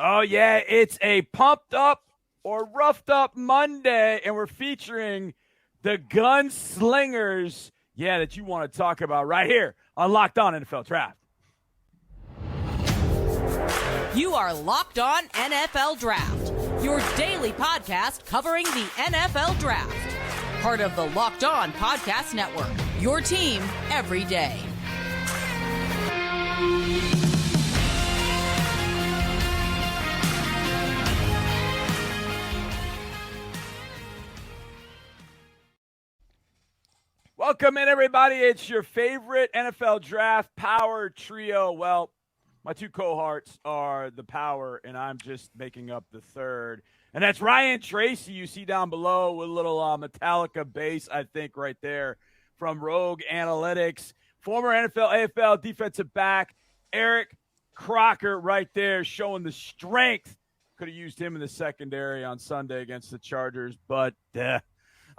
Oh, yeah, it's a pumped up or roughed up Monday, and we're featuring the gunslingers, that you want to talk about right here on Locked On NFL Draft. You are Locked On NFL Draft, your daily podcast covering the NFL Draft. Part of the Locked On Podcast Network, your team every day. Welcome in, everybody. It's your favorite NFL Draft Power Trio. Well, my two cohorts are the power, and I'm just making up the third. And that's Ryan Tracy, you see down below with a little Metallica bass, I think, right there from Rogue Analytics. Former NFL, AFL defensive back, Eric Crocker right there showing the strength. Could have used him in the secondary on Sunday against the Chargers, but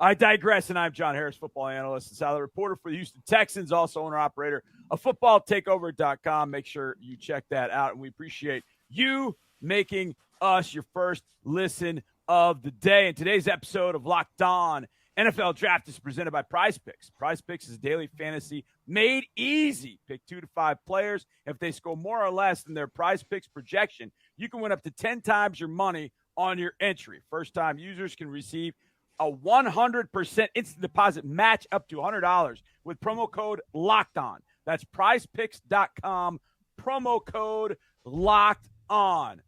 I digress, and I'm John Harris, football analyst and satellite reporter for the Houston Texans, also owner-operator of footballtakeover.com. Make sure you check that out, and we appreciate you making us your first listen of the day. And today's episode of Locked On NFL Draft is presented by Prize Picks. Prize Picks is daily fantasy made easy. Pick 2 to 5 players. If they score more or less than their Prize Picks projection, you can win up to 10 times your money on your entry. First-time users can receive a 100% instant deposit match up to $100 with promo code LOCKEDON. That's prizepicks.com, promo code LOCKEDON. All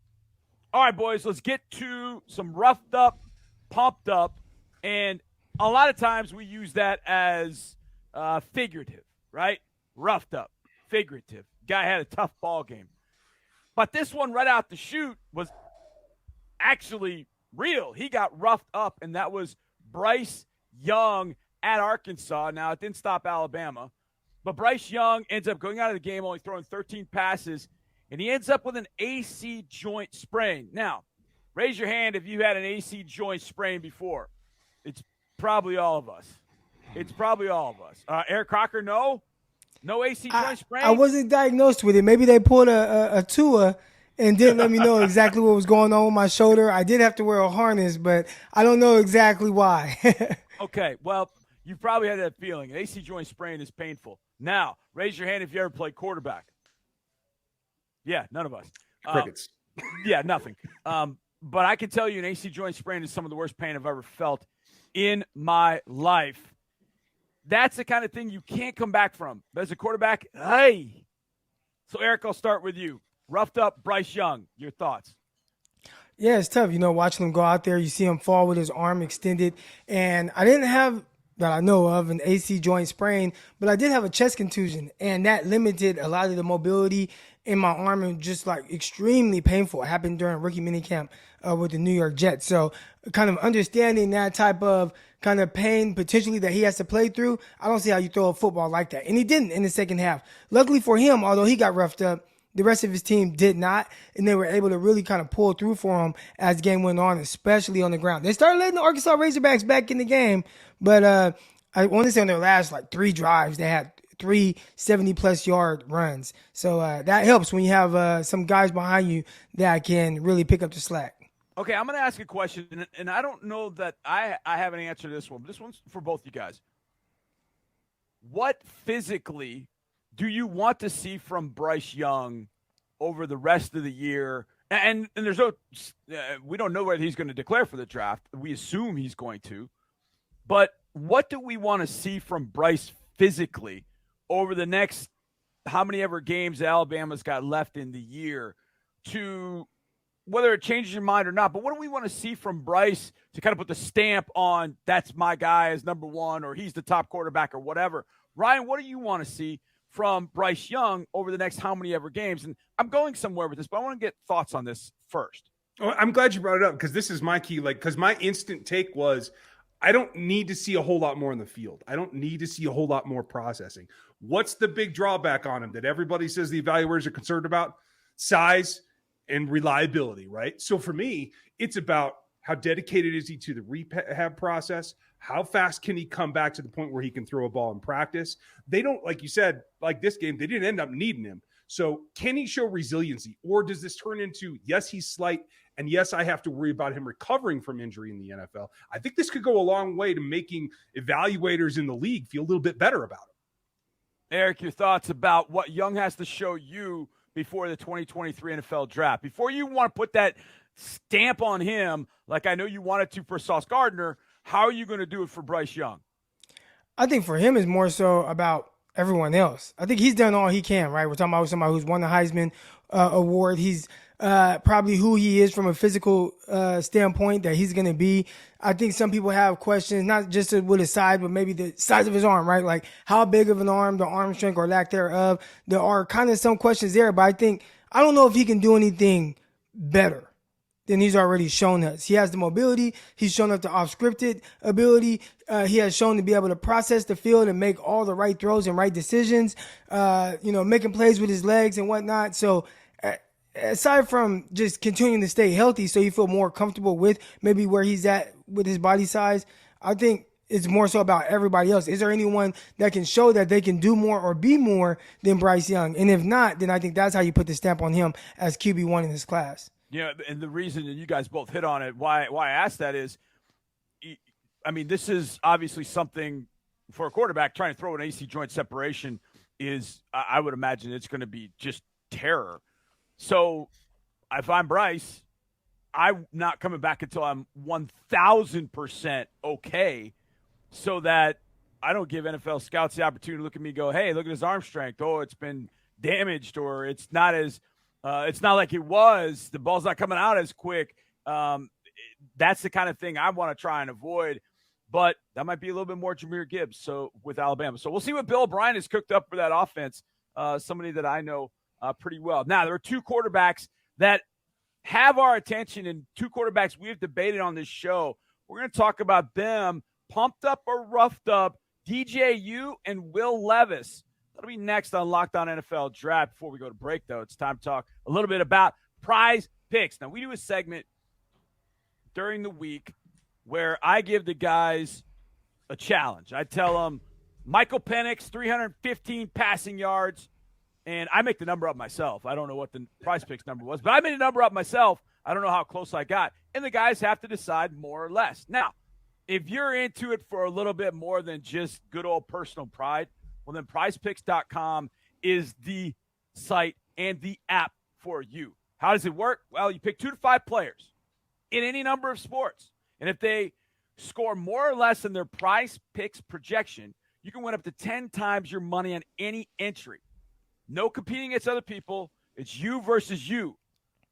right, boys, let's get to some roughed up, pumped up, and a lot of times we use that as figurative, right? Roughed up, figurative. Guy had a tough ball game. But this one right out the chute was actually real. He got roughed up, and that was Bryce Young at Arkansas. Now, it didn't stop Alabama, but Bryce Young ends up going out of the game only throwing 13 passes, and he ends up with an AC joint sprain. Now, raise your hand if you had an AC joint sprain before. It's probably all of us. Eric Crocker, no AC joint sprain? I wasn't diagnosed with it. Maybe they pulled a Tua and didn't let me know exactly what was going on with my shoulder. I did have to wear a harness, but I don't know exactly why. Okay, well, you probably had that feeling. An AC joint sprain is painful. Now, raise your hand if you ever played quarterback. Yeah, none of us. Crickets. Yeah, nothing. But I can tell you an AC joint sprain is some of the worst pain I've ever felt in my life. That's the kind of thing you can't come back from. But as a quarterback, hey. So, Eric, I'll start with you. Roughed up Bryce Young. Your thoughts? Yeah, it's tough. Watching him go out there, you see him fall with his arm extended. And I didn't have, that I know of, an AC joint sprain, but I did have a chest contusion. And that limited a lot of the mobility in my arm and just like extremely painful. It happened during rookie minicamp with the New York Jets. So kind of understanding that type of kind of pain potentially that he has to play through, I don't see how you throw a football like that. And he didn't in the second half. Luckily for him, although he got roughed up, the rest of his team did not, and they were able to really kind of pull through for him as the game went on, especially on the ground. They started letting the Arkansas Razorbacks back in the game, but I want to say on their last 3 drives, they had 3 70-plus yard runs. So that helps when you have some guys behind you that can really pick up the slack. Okay, I'm going to ask a question, and I don't know that I have an answer to this one, but this one's for both you guys. What physically do you want to see from Bryce Young over the rest of the year? And there's no we don't know whether he's going to declare for the draft. We assume he's going to. But what do we want to see from Bryce physically over the next how many ever games Alabama's got left in the year, to whether it changes your mind or not, but what do we want to see from Bryce to kind of put the stamp on that's my guy as number one, or he's the top quarterback or whatever? Ryan, what do you want to see from Bryce Young over the next how many ever games? And I'm going somewhere with this, but I want to get thoughts on this first. Oh, I'm glad you brought it up, because this is my key. Because my instant take was, I don't need to see a whole lot more in the field. I don't need to see a whole lot more processing. What's the big drawback on him that everybody says the evaluators are concerned about? Size and reliability, right? So for me, it's about how dedicated is he to the rehab process? How fast can he come back to the point where he can throw a ball in practice? They don't, like you said, like this game, they didn't end up needing him. So can he show resiliency, or does this turn into, yes, he's slight, and yes, I have to worry about him recovering from injury in the NFL? I think this could go a long way to making evaluators in the league feel a little bit better about it. Eric, your thoughts about what Young has to show you before the 2023 NFL draft? Before you want to put that stamp on him, like I know you wanted to for Sauce Gardner, how are you going to do it for Bryce Young? I think for him it's more so about everyone else. I think he's done all he can, right? We're talking about somebody who's won the Heisman Award. He's probably who he is from a physical standpoint that he's going to be. I think some people have questions, not just with his size, but maybe the size of his arm, right? Like how big of an arm, the arm strength or lack thereof. There are kind of some questions there, but I don't know if he can do anything better than he's already shown us. He has the mobility. He's shown us the off-scripted ability. He has shown to be able to process the field and make all the right throws and right decisions, making plays with his legs and whatnot. So aside from just continuing to stay healthy so you feel more comfortable with maybe where he's at with his body size, I think it's more so about everybody else. Is there anyone that can show that they can do more or be more than Bryce Young? And if not, then I think that's how you put the stamp on him as QB1 in this class. Yeah, and the reason, and you guys both hit on it, why I asked that is, I mean, this is obviously something for a quarterback trying to throw an AC joint separation is, I would imagine it's going to be just terror. So if I'm Bryce, I'm not coming back until I'm 1,000% okay, so that I don't give NFL scouts the opportunity to look at me and go, hey, look at his arm strength. Oh, it's been damaged, or it's not like it was. The ball's not coming out as quick. That's the kind of thing I want to try and avoid. But that might be a little bit more Jahmyr Gibbs with Alabama. So we'll see what Bill O'Brien has cooked up for that offense, somebody that I know pretty well. Now, there are two quarterbacks that have our attention, and two quarterbacks we've debated on this show. We're going to talk about them, pumped up or roughed up, DJU and Will Levis. That'll be next on Locked On NFL Draft. Before we go to break, though, it's time to talk a little bit about Prize Picks. Now, we do a segment during the week where I give the guys a challenge. I tell them Michael Penix, 315 passing yards, and I make the number up myself. I don't know what the Prize Picks number was, but I made a number up myself. I don't know how close I got, and the guys have to decide more or less. Now, if you're into it for a little bit more than just good old personal pride, well, then prizepicks.com is the site and the app for you. How does it work? Well, you pick 2 to 5 players in any number of sports. And if they score more or less than their Prize Picks projection, you can win up to 10 times your money on any entry. No competing against other people. It's you versus you.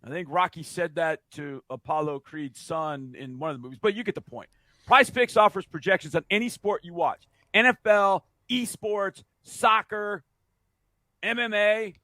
I think Rocky said that to Apollo Creed's son in one of the movies, but you get the point. Prize Picks offers projections on any sport you watch. NFL, esports, soccer, MMA.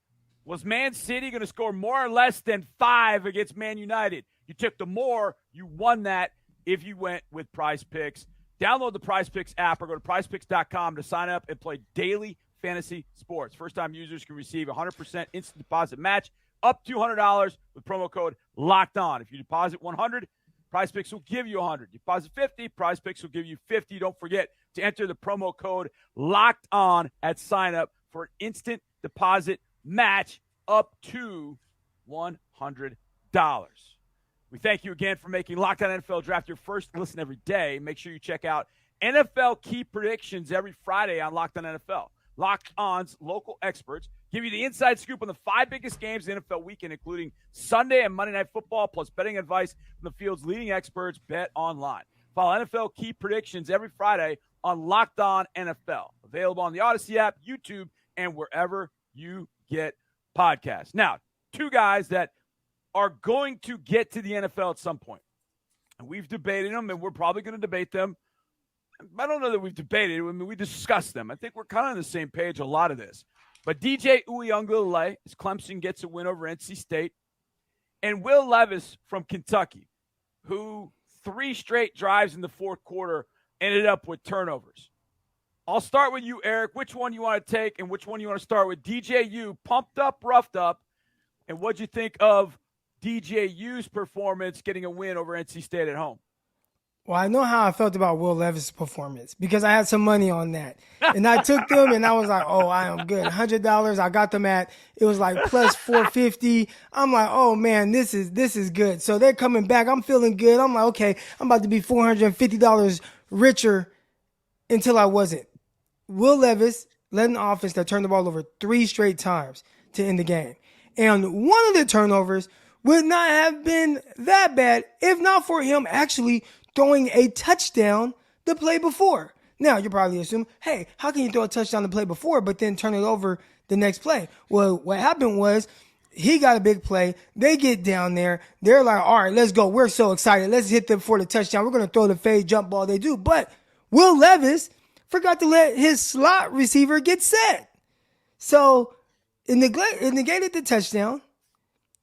Was Man City going to score more or less than 5 against Man United? You took the more, you won that if you went with Prize Picks. Download the Prize Picks app or go to prizepicks.com to sign up and play daily fantasy sports. First-time users can receive a 100% instant deposit match up to $200 with promo code Locked On. If you deposit $100, Prize Picks will give you $100. Deposit $50, Prize Picks will give you $50. Don't forget to enter the promo code Locked On at sign up for an instant deposit match up to $100. We thank you again for making Locked On NFL Draft your first listen every day. Make sure you check out NFL Key Predictions every Friday on Locked On NFL. Locked On's local experts give you the inside scoop on the 5 biggest games in the NFL weekend, including Sunday and Monday Night Football, plus betting advice from the field's leading experts, BetOnline. Follow NFL Key Predictions every Friday on Locked On NFL. Available on the Odyssey app, YouTube, and wherever you get podcasts. Now, 2 guys that are going to get to the NFL at some point. And we've debated them, and we're probably going to debate them. I don't know that we've debated. I mean, we discussed them. I think we're kind of on the same page a lot of this. But DJ Uiagalelei, as Clemson gets a win over NC State, and Will Levis from Kentucky, who 3 straight drives in the fourth quarter ended up with turnovers. I'll start with you, Eric. Which one you want to take and which one you want to start with? DJU, pumped up, roughed up. And what'd you think of DJU's performance getting a win over NC State at home? Well, I know how I felt about Will Levis' performance because I had some money on that. And I took them and I was like, oh, I am good. $100. I got them at, it was like plus 450. I'm like, oh man, this is good. So they're coming back. I'm feeling good. I'm like, okay, I'm about to be $450 richer until I wasn't. Will Levis led an offense that turned the ball over 3 straight times to end the game. And one of the turnovers would not have been that bad if not for him actually throwing a touchdown the play before. Now, you probably assume, hey, how can you throw a touchdown the play before but then turn it over the next play? Well, what happened was he got a big play. They get down there. They're like, all right, let's go. We're so excited. Let's hit them for the touchdown. We're going to throw the fade jump ball they do. But Will Levis forgot to let his slot receiver get set. So it negated the touchdown.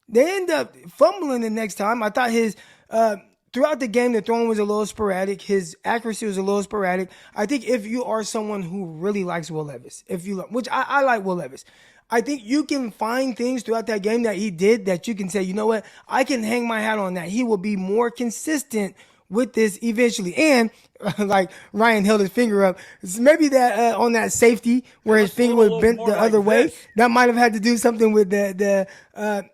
They end up fumbling the next time. I thought his throughout the game, the throwing was a little sporadic. His accuracy was a little sporadic. I think if you are someone who really likes Will Levis, which I like Will Levis, I think you can find things throughout that game that he did that you can say, you know what, I can hang my hat on that. He will be more consistent with this eventually. And like Ryan held his finger up, maybe that on that safety where his finger was bent the other way, that might have had to do something with the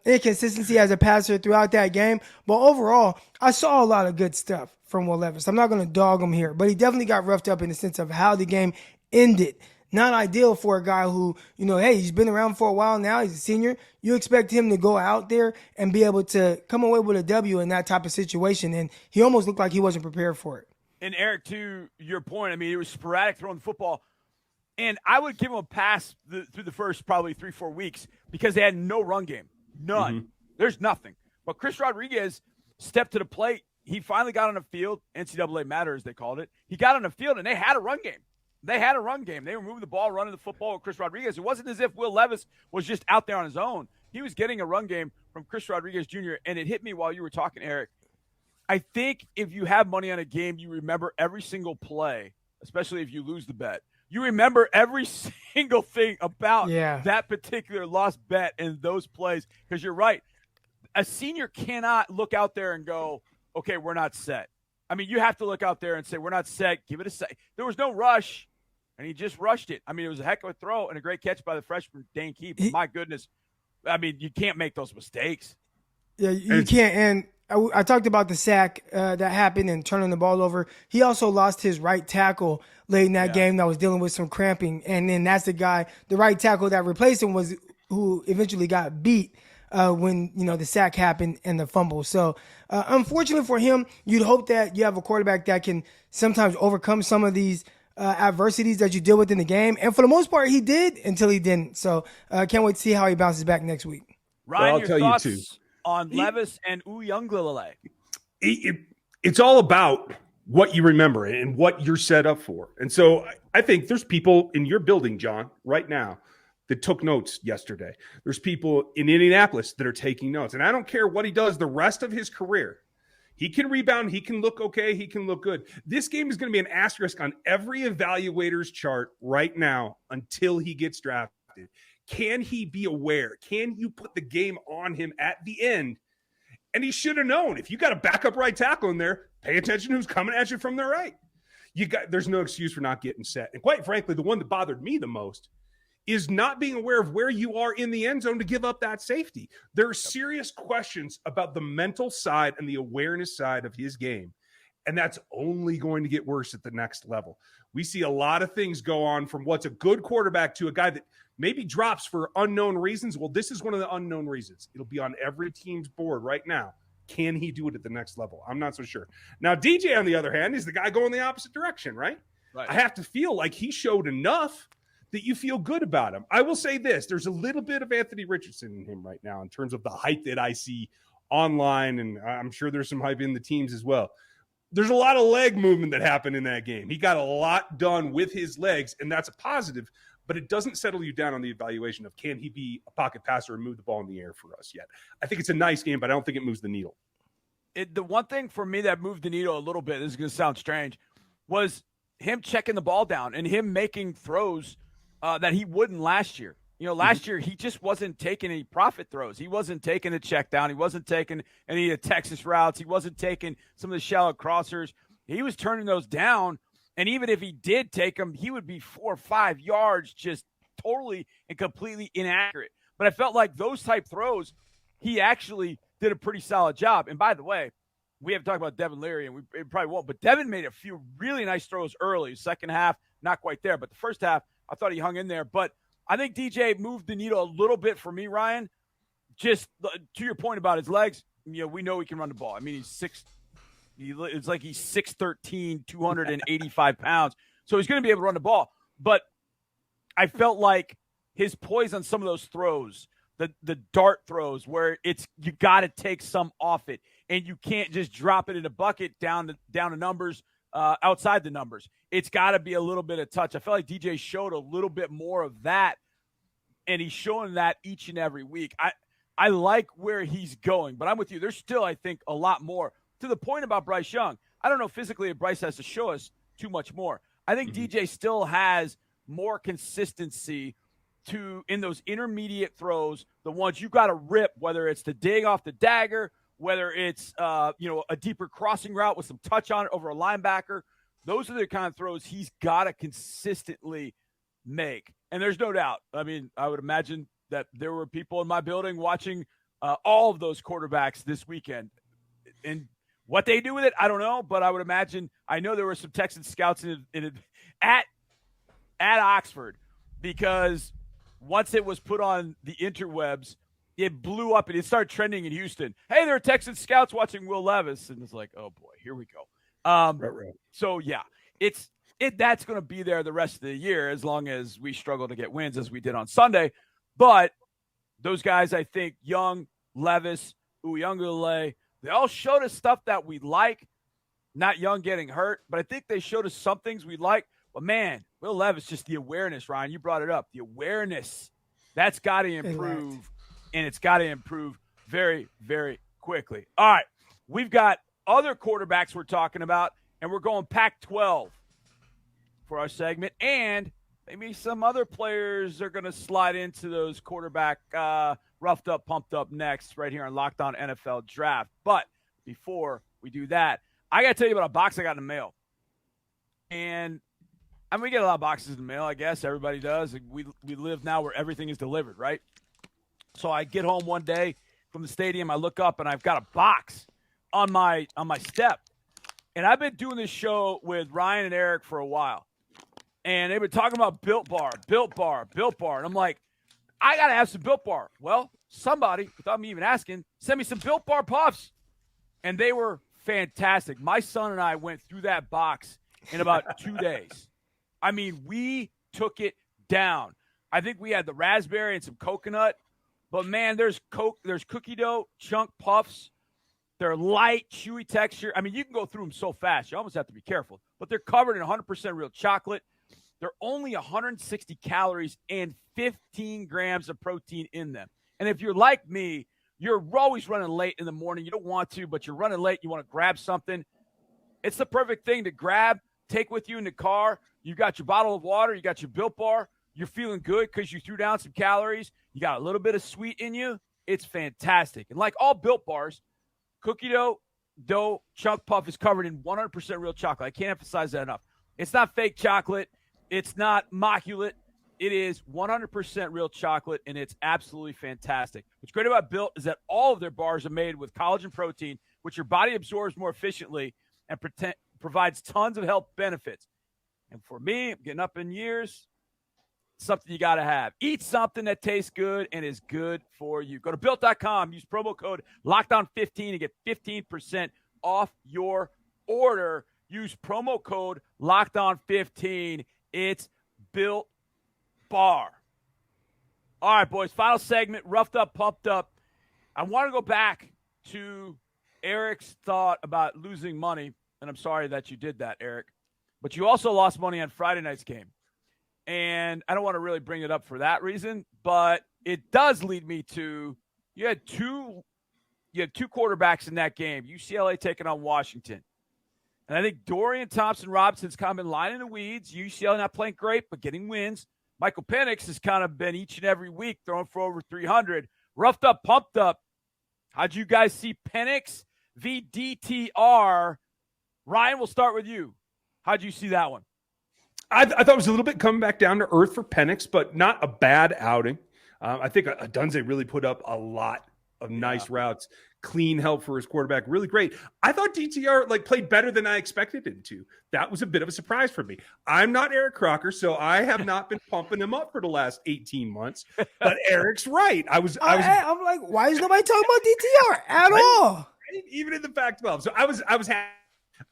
inconsistency as a passer throughout that game. But overall, I saw a lot of good stuff from Will Levis. I'm not going to dog him here, but he definitely got roughed up in the sense of how the game ended. Not ideal for a guy who, you know, hey, he's been around for a while now. He's a senior. You expect him to go out there and be able to come away with a W in that type of situation. And he almost looked like he wasn't prepared for it. And Eric, to your point, I mean, it was sporadic throwing the football. And I would give him a pass through the first probably 3-4 weeks because they had no run game. None. Mm-hmm. There's nothing. But Chris Rodriguez stepped to the plate. He finally got on the field. NCAA matters, they called it. He got on the field, and they had a run game. They had a run game. They were moving the ball, running the football with Chris Rodriguez. It wasn't as if Will Levis was just out there on his own. He was getting a run game from Chris Rodriguez Jr., and it hit me while you were talking, Eric. I think if you have money on a game, you remember every single play, especially if you lose the bet. You remember every single thing about that particular lost bet and those plays because you're right. A senior cannot look out there and go, okay, we're not set. I mean, you have to look out there and say, we're not set. Give it a second. There was no rush, and he just rushed it. I mean, it was a heck of a throw and a great catch by the freshman, Dane Key. But my goodness, I mean, you can't make those mistakes. Yeah, you can't. And I talked about the sack that happened and turning the ball over. He also lost his right tackle late in that game that was dealing with some cramping. And then that's the guy, the right tackle that replaced him was who eventually got beat when, you know, the sack happened and the fumble. So unfortunately for him, you'd hope that you have a quarterback that can sometimes overcome some of these adversities that you deal with in the game. And for the most part, he did until he didn't. So can't wait to see how he bounces back next week. Ryan, your thoughts on Levis and Uiagalelei? It's all about what you remember and what you're set up for. And so I think there's people in your building, John, right now that took notes yesterday. There's people in Indianapolis that are taking notes. And I don't care what he does the rest of his career. He can rebound. He can look okay. He can look good. This game is going to be an asterisk on every evaluator's chart right now until he gets drafted. Can he be aware? Can you put the game on him at the end? And he should have known. If you got a backup right tackle in there, pay attention to who's coming at you from the right. There's no excuse for not getting set. And quite frankly, the one that bothered me the most is not being aware of where you are in the end zone to give up that safety. There are serious questions about the mental side and the awareness side of his game. And that's only going to get worse at the next level. We see a lot of things go on from what's a good quarterback to a guy that maybe drops for unknown reasons. Well, this is one of the unknown reasons. It'll be on every team's board right now. Can he do it at the next level? I'm not so sure. Now, DJ, on the other hand, is the guy going the opposite direction, right? I have to feel like he showed enough that you feel good about him. I will say this. There's a little bit of Anthony Richardson in him right now in terms of the hype that I see online, and I'm sure there's some hype in the teams as well. There's a lot of leg movement that happened in that game. He got a lot done with his legs, and that's a positive, but it doesn't settle you down on the evaluation of can he be a pocket passer and move the ball in the air for us yet. I think it's a nice game, but I don't think it moves the needle. The one thing for me that moved the needle a little bit, this is going to sound strange, was him checking the ball down and him making throws that he wouldn't last year. You know, last year he just wasn't taking any profit throws. He wasn't taking a check down. He wasn't taking any of the Texas routes. He wasn't taking some of the shallow crossers. he was turning those down. And even if he did take them, he would be 4 or 5 yards just totally and completely inaccurate. But I felt like those type throws, he actually did a pretty solid job. And by the way, we have talked about Devin Leary, and we probably won't, but Devin made a few really nice throws early. Second half, not quite there. But the first half, I thought he hung in there. But I think DJ moved the needle a little bit for me, Ryan. Just to your point about his legs, we know he can run the ball. I mean, it's like he's 6'13", 285 pounds. So he's going to be able to run the ball. But I felt like his poise on some of those throws, the dart throws where you got to take some off it, and you can't just drop it in a bucket down to numbers, outside the numbers. It's got to be a little bit of touch. I felt like DJ showed a little bit more of that, and he's showing that each and every week. I like where he's going, but I'm with you. There's still, I think, a lot more. To the point about Bryce Young, I don't know physically if Bryce has to show us too much more. I think DJ still has more consistency in those intermediate throws, the ones you got to rip, whether it's the dig off the dagger, whether it's a deeper crossing route with some touch on it over a linebacker. Those are the kind of throws he's got to consistently make. And there's no doubt. I mean, I would imagine that there were people in my building watching all of those quarterbacks this weekend. And what they do with it, I don't know, but I would imagine, I know there were some Texan scouts at Oxford, because once it was put on the interwebs, it blew up and it started trending in Houston. Hey, there are Texan scouts watching Will Levis. And it's like, oh boy, here we go. Right. So yeah, that's going to be there the rest of the year, as long as we struggle to get wins as we did on Sunday. But those guys, I think, Young, Levis, Uiagalelei, they all showed us stuff that we like. Not Young getting hurt, but I think they showed us some things we like. But man, Will Levis, just the awareness, Ryan, you brought it up. The awareness, that's got to improve, and it's got to improve very, very quickly. All right, we've got other quarterbacks we're talking about, and we're going Pac-12 for our segment, and maybe some other players are going to slide into those quarterback roughed up, pumped up next right here on Locked On NFL Draft. But before we do that, I got to tell you about a box I got in the mail. And I mean, we get a lot of boxes in the mail, I guess. Everybody does. We live now where everything is delivered, right? So I get home one day from the stadium, I look up, and I've got a box on my step. And I've been doing this show with Ryan and Eric for a while. And they've been talking about Built Bar. And I'm like, I got to have some Built Bar. Well, somebody, without me even asking, sent me some Built Bar Puffs. And they were fantastic. My son and I went through that box in about 2 days. I mean, we took it down. I think we had the raspberry and some coconut. But, man, there's cookie dough, chunk puffs. They're light, chewy texture. I mean, you can go through them so fast. You almost have to be careful. But they're covered in 100% real chocolate. They're only 160 calories and 15 grams of protein in them. And if you're like me, you're always running late in the morning. You don't want to, but you're running late. You want to grab something. It's the perfect thing to grab, take with you in the car. You got your bottle of water. You got your Built Bar. You're feeling good because you threw down some calories. You got a little bit of sweet in you. It's fantastic. And like all Built Bars, cookie dough chunk puff is covered in 100% real chocolate. I can't emphasize that enough. It's not fake chocolate. It's not immaculate. It is 100% real chocolate, and it's absolutely fantastic. What's great about Built is that all of their bars are made with collagen protein, which your body absorbs more efficiently and provides tons of health benefits. And for me, I'm getting up in years, something you got to have. Eat something that tastes good and is good for you. Go to Built.com. Use promo code LOCKEDON15 to get 15% off your order. Use promo code LOCKEDON15. It's Built Bar. All right, boys, final segment, roughed up, pumped up. I want to go back to Eric's thought about losing money, and I'm sorry that you did that, Eric. But you also lost money on Friday night's game. And I don't want to really bring it up for that reason, but it does lead me to you had two quarterbacks in that game, UCLA taking on Washington. And I think Dorian Thompson-Robinson's kind of been lying in the weeds. UCLA not playing great, but getting wins. Michael Penix has kind of been each and every week throwing for over 300. Roughed up, pumped up. How'd you guys see Penix v. DTR Ryan, we'll start with you. How'd you see that one? I thought it was a little bit coming back down to earth for Penix, but not a bad outing. I think Dunze really put up a lot of nice routes, clean help for his quarterback, really great. I thought DTR played better than I expected him to. That was a bit of a surprise for me. I'm not Eric Crocker, so I have not been pumping him up for the last 18 months. But Eric's right. I'm like, why is nobody talking about DTR at all? Even in the Pac-12. So I was happy.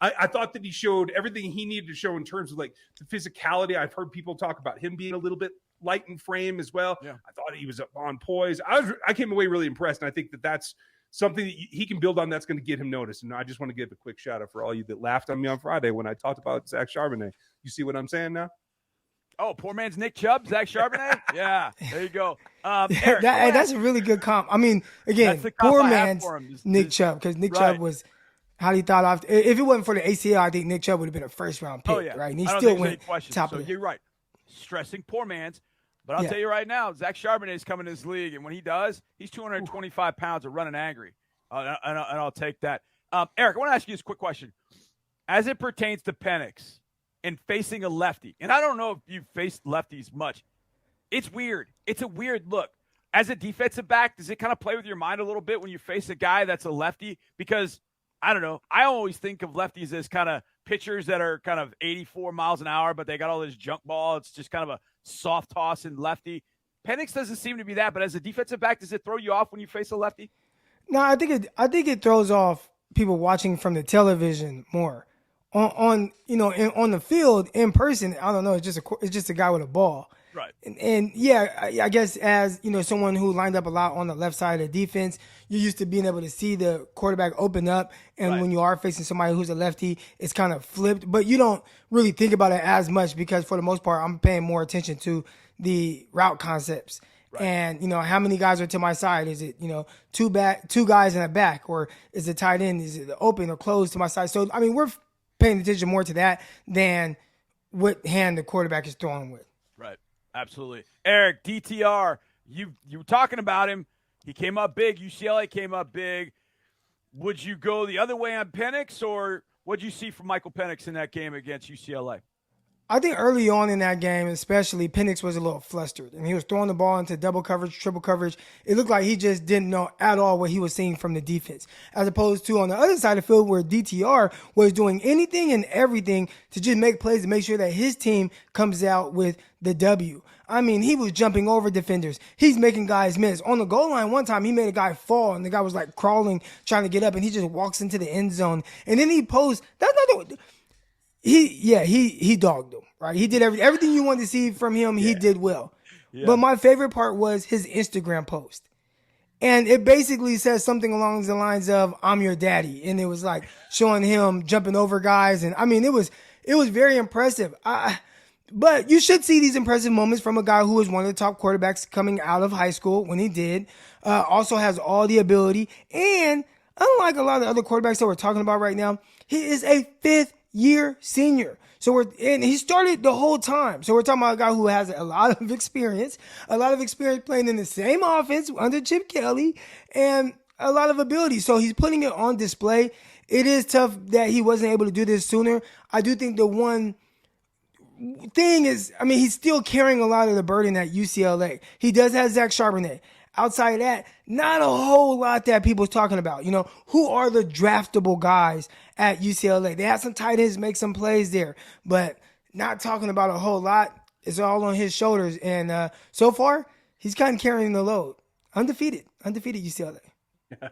I thought that he showed everything he needed to show in terms of the physicality. I've heard people talk about him being a little bit light in frame as well. Yeah. I thought he was on poise. I came away really impressed, and I think that that's something that he can build on that's going to get him noticed. And I just want to give a quick shout out for all you that laughed on me on Friday when I talked about Zach Charbonnet. You see what I'm saying now? Oh, poor man's Nick Chubb, Zach Charbonnet? Yeah, there you go. Eric, that's a really good comp. I mean, again, poor man's Nick Chubb, because Nick Chubb was highly thought of. If it wasn't for the ACL, I think Nick Chubb would have been a first-round pick, right? And he still went top of it. You're right. Stressing poor man's. But I'll tell you right now, Zach Charbonnet is coming to this league, and when he does, he's 225 pounds of running angry. And I'll take that. Eric, I want to ask you this quick question. As it pertains to Penix and facing a lefty, and I don't know if you've faced lefties much, it's weird. It's a weird look. As a defensive back, does it kind of play with your mind a little bit when you face a guy that's a lefty? Because, I don't know, I always think of lefties as kind of pitchers that are kind of 84 miles an hour, but they got all this junk ball. It's just kind of a soft toss and lefty. Penix doesn't seem to be that, but as a defensive back, does it throw you off when you face a lefty? No, I think it throws off people watching from the television more. On the field in person, I don't know. It's just a guy with a ball. Right. And I guess as someone who lined up a lot on the left side of the defense, you're used to being able to see the quarterback open up. And when you are facing somebody who's a lefty, it's kind of flipped. But you don't really think about it as much because for the most part, I'm paying more attention to the route concepts. Right. And, how many guys are to my side? Is it, two guys in the back, or is it tight end? Is it open or closed to my side? So, I mean, we're paying attention more to that than what hand the quarterback is throwing with. Right. Absolutely. Eric, DTR, you were talking about him. He came up big. UCLA came up big. Would you go the other way on Penix, or what did you see from Michael Penix in that game against UCLA? I think early on in that game, especially, Penix was a little flustered, and he was throwing the ball into double coverage, triple coverage. It looked like he just didn't know at all what he was seeing from the defense, as opposed to on the other side of the field where DTR was doing anything and everything to just make plays to make sure that his team comes out with the W. I mean, he was jumping over defenders. He's making guys miss. On the goal line, one time, he made a guy fall, and the guy was crawling, trying to get up, and he just walks into the end zone. And then he posed. That's not the... He dogged him, right? He did everything you wanted to see from him. He did well. Yeah. But my favorite part was his Instagram post. And it basically says something along the lines of, "I'm your daddy." And it was showing him jumping over guys. And I mean, it was very impressive. But you should see these impressive moments from a guy who was one of the top quarterbacks coming out of high school when he did. Also has all the ability. And unlike a lot of the other quarterbacks that we're talking about right now, he is a fifth-year senior. And he started the whole time. So we're talking about a guy who has a lot of experience playing in the same offense under Chip Kelly, and a lot of ability. So he's putting it on display. It is tough that he wasn't able to do this sooner. I do think the one thing is, I mean, he's still carrying a lot of the burden at UCLA. He does have Zach Charbonnet. Outside of that, not a whole lot that people's talking about. Who are the draftable guys at UCLA? They have some tight ends make some plays there, but not talking about a whole lot. It's all on his shoulders. And so far, he's kind of carrying the load. Undefeated UCLA.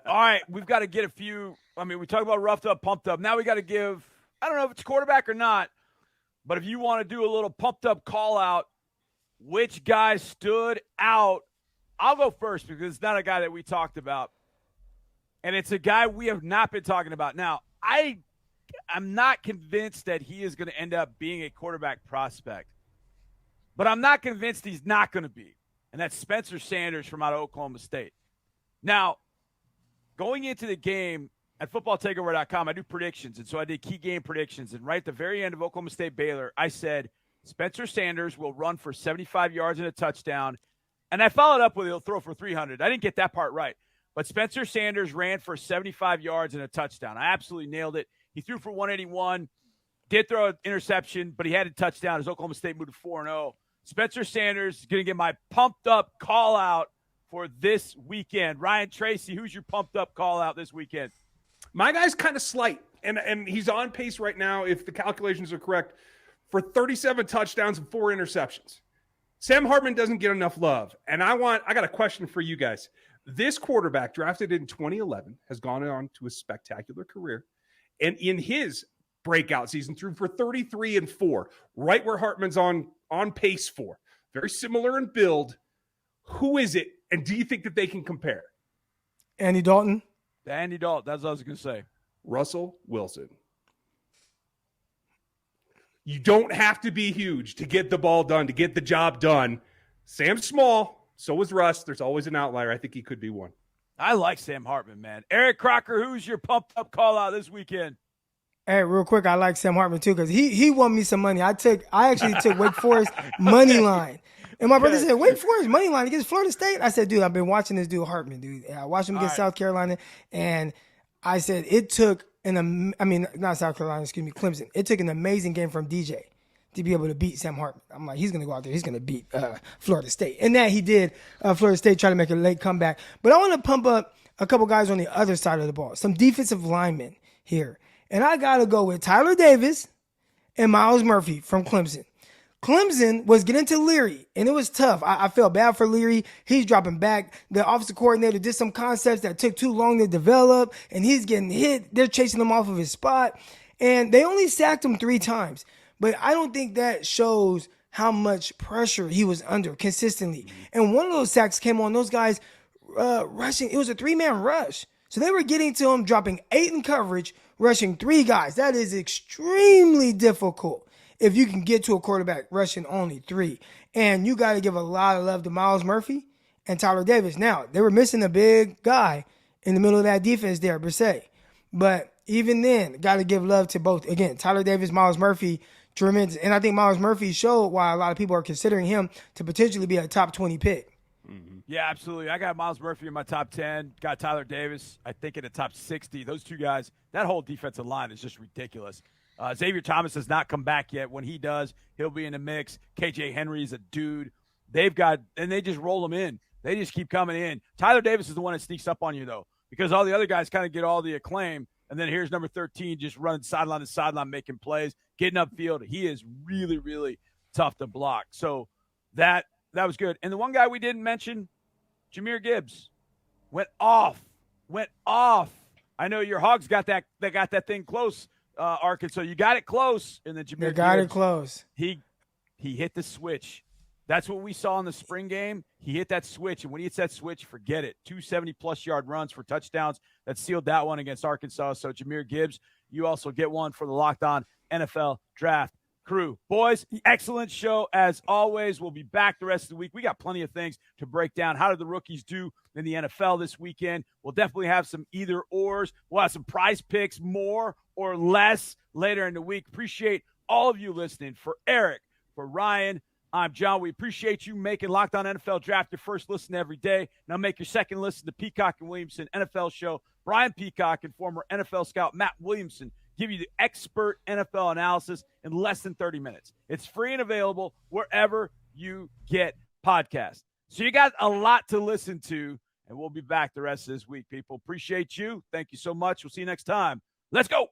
All right, we've got to get a few. I mean, we talk about roughed up, pumped up. Now we got to give, I don't know if it's quarterback or not, but if you want to do a little pumped up call out, which guy stood out? I'll go first because it's not a guy that we talked about, and it's a guy we have not been talking about. Now, I'm not convinced that he is going to end up being a quarterback prospect, but I'm not convinced he's not going to be, and that's Spencer Sanders from out of Oklahoma State. Now, going into the game at footballtakeover.com, I do predictions, and so I did key game predictions, and right at the very end of Oklahoma State-Baylor, I said Spencer Sanders will run for 75 yards and a touchdown. And I followed up with he'll throw for 300. I didn't get that part right. But Spencer Sanders ran for 75 yards and a touchdown. I absolutely nailed it. He threw for 181, did throw an interception, but he had a touchdown as Oklahoma State moved to 4-0. Spencer Sanders is going to get my pumped-up call-out for this weekend. Ryan Tracy, who's your pumped-up call-out this weekend? My guy's kind of slight, and he's on pace right now, if the calculations are correct, for 37 touchdowns and 4 interceptions. Sam Hartman doesn't get enough love, and I got a question for you guys. This quarterback, drafted in 2011, has gone on to a spectacular career, and in his breakout season threw for 33 and 4, right where Hartman's on pace for. Very similar in build. Who is it, and do you think that they can compare? Andy Dalton. Andy Dalton, that's what I was going to say. Russell Wilson. You don't have to be huge to get the ball done, to get the job done. Sam's small, so is Russ. There's always an outlier. I think he could be one. I like Sam Hartman, man. Eric Crocker, who's your pumped-up call-out this weekend? Hey, real quick, I like Sam Hartman too because he won me some money. I actually took Wake Forest money line. And my brother said, Wake Forest money line against Florida State? I said, dude, I've been watching this dude Hartman, dude. And I watched him against South Carolina, and I said it took not South Carolina, Clemson. It took an amazing game from DJ to be able to beat Sam Hartman. I'm like, he's going to go out there. He's going to beat Florida State. And that he did. Florida State tried to make a late comeback. But I want to pump up a couple guys on the other side of the ball, some defensive linemen here. And I got to go with Tyler Davis and Myles Murphy from Clemson. Clemson was getting to Leary, and it was tough. I felt bad for Leary. He's dropping back. The offensive coordinator did some concepts that took too long to develop, and he's getting hit. They're chasing him off of his spot, and they only sacked him 3 times. But I don't think that shows how much pressure he was under consistently. And one of those sacks came on those guys rushing. It was a 3-man rush. So they were getting to him, dropping 8 in coverage, rushing 3 guys. That is extremely difficult if you can get to a quarterback rushing only 3. And you got to give a lot of love to Myles Murphy and Tyler Davis. Now, they were missing a big guy in the middle of that defense there, Bryce. But even then, got to give love to both. Again, Tyler Davis, Myles Murphy, tremendous. And I think Myles Murphy showed why a lot of people are considering him to potentially be a top 20 pick. Yeah, absolutely. I got Myles Murphy in my top 10. Got Tyler Davis, I think, in the top 60. Those 2 guys, that whole defensive line is just ridiculous. Xavier Thomas has not come back yet. When he does, he'll be in the mix. KJ Henry's a dude. They just roll him in. They just keep coming in. Tyler Davis is the one that sneaks up on you, though, because all the other guys kind of get all the acclaim. And then here's number 13 just running sideline to sideline, making plays, getting upfield. He is really, really tough to block. So that was good. And the one guy we didn't mention, Jahmyr Gibbs, went off. I know your Hogs got that thing close, Arkansas. You got it close, and then Jahmyr Gibbs, it close. He hit the switch. That's what we saw in the spring game. He hit that switch, and when he hits that switch, forget it. 270-plus yard runs for touchdowns. That sealed that one against Arkansas. So Jahmyr Gibbs, you also get one for the Locked On NFL Draft crew. Boys, excellent show as always. We'll be back the rest of the week. We got plenty of things to break down. How did the rookies do in the NFL this weekend? We'll definitely have some either-ors. We'll have some prize picks, more or less, later in the week. Appreciate all of you listening. For Eric, for Ryan, I'm John. We appreciate you making Locked On NFL Draft your first listen every day. Now make your second listen to Peacock and Williamson NFL show. Brian Peacock and former NFL scout Matt Williamson give you the expert NFL analysis in less than 30 minutes. It's free and available wherever you get podcasts. So you got a lot to listen to, and we'll be back the rest of this week, people. Appreciate you. Thank you so much. We'll see you next time. Let's go.